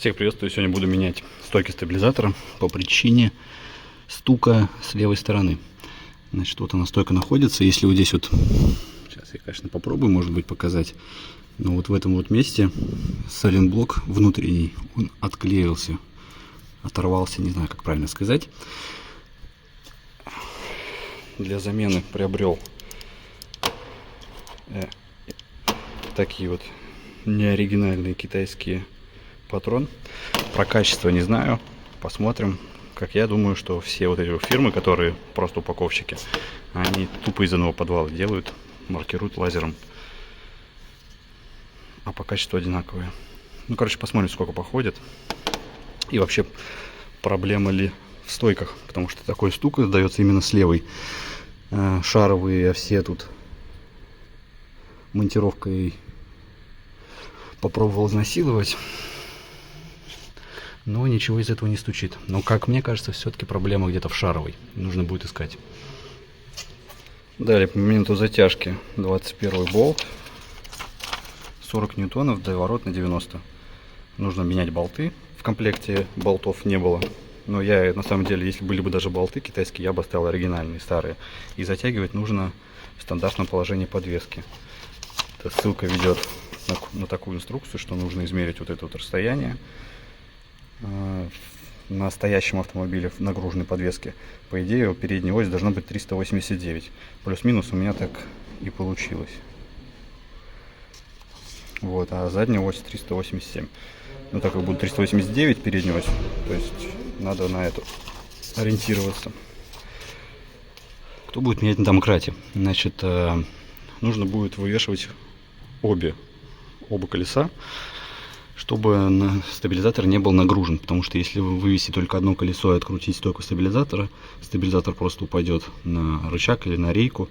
Всех приветствую. Сегодня буду менять стойки стабилизатора по причине стука с левой стороны. Значит, вот она стойка находится. Если вот здесь вот, сейчас я, конечно, попробую, может быть, показать, но вот в этом вот месте сайлентблок внутренний, он отклеился, оторвался, не знаю, как правильно сказать. Для замены приобрел такие вот неоригинальные китайские патрон. Про качество не знаю, посмотрим. Как я думаю, что все вот эти фирмы, которые просто упаковщики, они тупо из одного подвала делают, маркируют лазером, а по качеству одинаковые. Ну, короче, посмотрим, сколько походит. И вообще, проблема ли в стойках, потому что такой стук издается именно с левой. Шаровые все тут монтировкой попробовал изнасиловать, но ничего из этого не стучит. Но, как мне кажется, все-таки проблема где-то в шаровой. Нужно будет искать. Далее, по моменту затяжки 21 болт. 40 ньютонов, доворот на 90. Нужно менять болты. В комплекте болтов не было. Но я, на самом деле, если были бы даже болты китайские, я бы оставил оригинальные, старые. И затягивать нужно в стандартном положении подвески. Эта ссылка ведет на такую инструкцию, что нужно измерить вот это вот расстояние. На настоящем автомобиле в нагруженной подвеске, по идее, передняя ось должна быть 389. Плюс-минус у меня так и получилось. Вот, а задняя ось 387. Ну, так как будет 389 передняя ось, то есть надо на эту ориентироваться. Кто будет менять на домкрате? Значит, нужно будет вывешивать оба колеса, чтобы стабилизатор не был нагружен, потому что если вы вывесите только одно колесо и открутить стойку стабилизатора, стабилизатор просто упадет на рычаг или на рейку,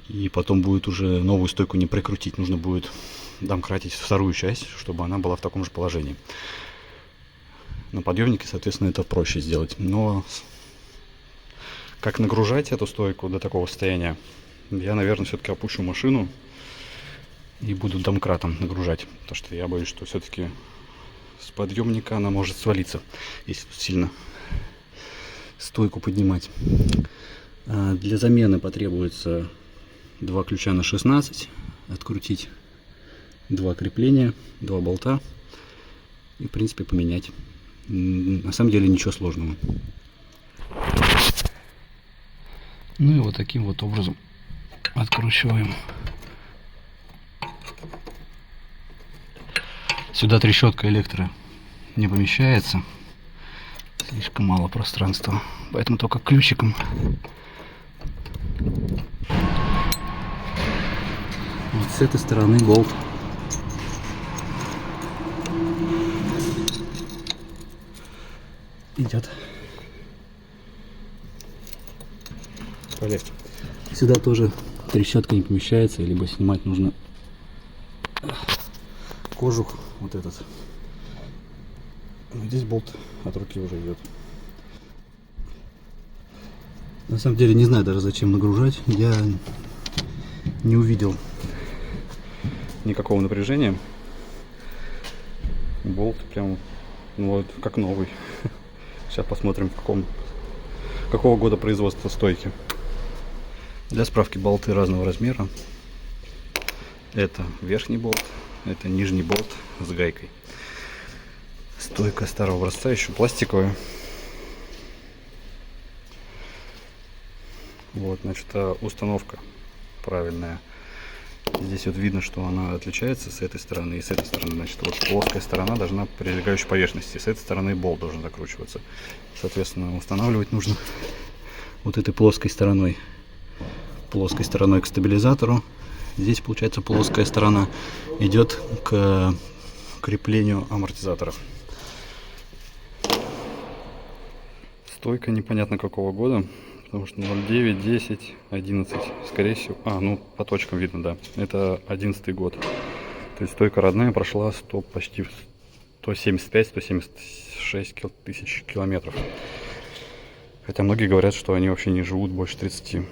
и потом будет уже новую стойку не прикрутить. Нужно будет домкратить вторую часть, чтобы она была в таком же положении. На подъемнике, соответственно, это проще сделать. Но как нагружать эту стойку до такого состояния, я, наверное, все-таки опущу машину и буду домкратом нагружать, потому что я боюсь, что все-таки с подъемника она может свалиться, если сильно стойку поднимать. Для замены потребуется 2 ключа на 16, открутить 2 крепления, 2 болта и, в принципе, поменять. На самом деле ничего сложного. Ну и вот таким вот образом откручиваем. Сюда трещотка электро не помещается, слишком мало пространства, поэтому только ключиком. Вот с этой стороны болт. Идет. Полегче. Сюда тоже трещотка не помещается, либо снимать нужно кожух вот этот. Здесь болт от руки уже идет. На самом деле не знаю даже зачем нагружать. Я не увидел никакого напряжения. Болт прям, ну вот, как новый. Сейчас посмотрим, какого года производства стойки. Для справки, болты разного размера. Это верхний болт, это нижний болт с гайкой. Стойка старого образца, еще пластиковая. Вот, значит, установка правильная. Здесь вот видно, что она отличается с этой стороны и с этой стороны. Значит, вот плоская сторона должна к прилегающей поверхности. С этой стороны болт должен закручиваться. Соответственно, устанавливать нужно вот этой плоской стороной. Плоской стороной к стабилизатору. Здесь, получается, плоская сторона идет к креплению амортизатора. Стойка непонятно какого года. Потому что 09, 10, 11, скорее всего, ну по точкам видно, да, это 11 год. То есть стойка родная прошла почти 175-176 тысяч километров. Хотя многие говорят, что они вообще не живут больше 30.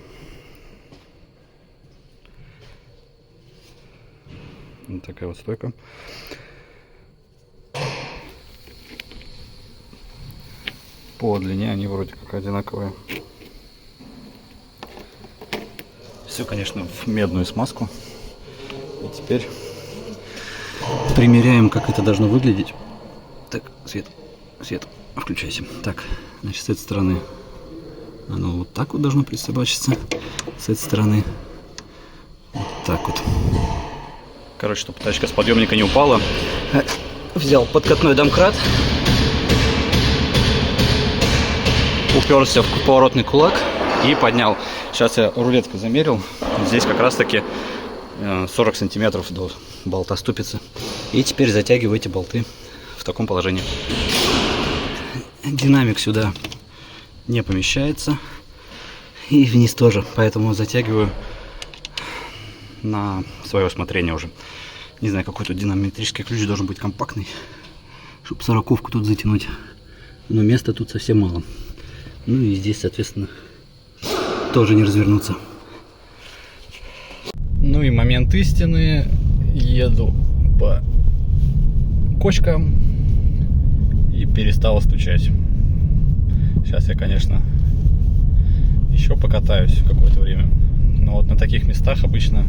Вот такая вот стойка. по длине они вроде как одинаковые. Все, конечно, в медную смазку. И теперь примеряем, как это должно выглядеть. Так, свет, включайся. Так, значит, с этой стороны оно вот так вот должно присобачиться. С этой стороны вот так вот. Короче, чтобы тачка с подъемника не упала, взял подкатной домкрат, уперся в поворотный кулак и поднял. Сейчас я рулеткой замерил. Здесь как раз таки 40 сантиметров до болта ступицы. И теперь затягиваю эти болты в таком положении. Динамик сюда не помещается. И вниз тоже. Поэтому затягиваю на свое усмотрение уже. Не знаю, какой тут динамометрический ключ должен быть компактный, чтобы 40-ку тут затянуть. Но места тут совсем мало. Ну и здесь, соответственно, тоже не развернуться. Ну и момент истины. Еду по кочкам и перестала стучать. Сейчас я, конечно, еще покатаюсь какое-то время. Но вот на таких местах обычно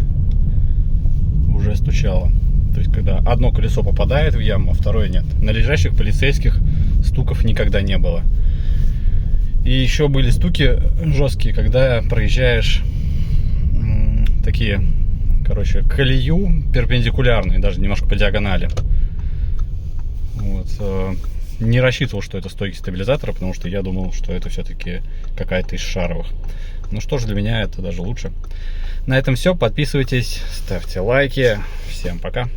уже стучало. То есть, когда одно колесо попадает в яму, а второе нет. На лежащих полицейских стуков никогда не было. И еще были стуки жесткие, когда проезжаешь такие, короче, колею перпендикулярные, даже немножко по диагонали. Вот. Не рассчитывал, что это стойки стабилизатора, потому что я думал, что это все-таки какая-то из шаровых. Ну что ж, для меня это даже лучше. На этом все. Подписывайтесь, ставьте лайки. Всем пока.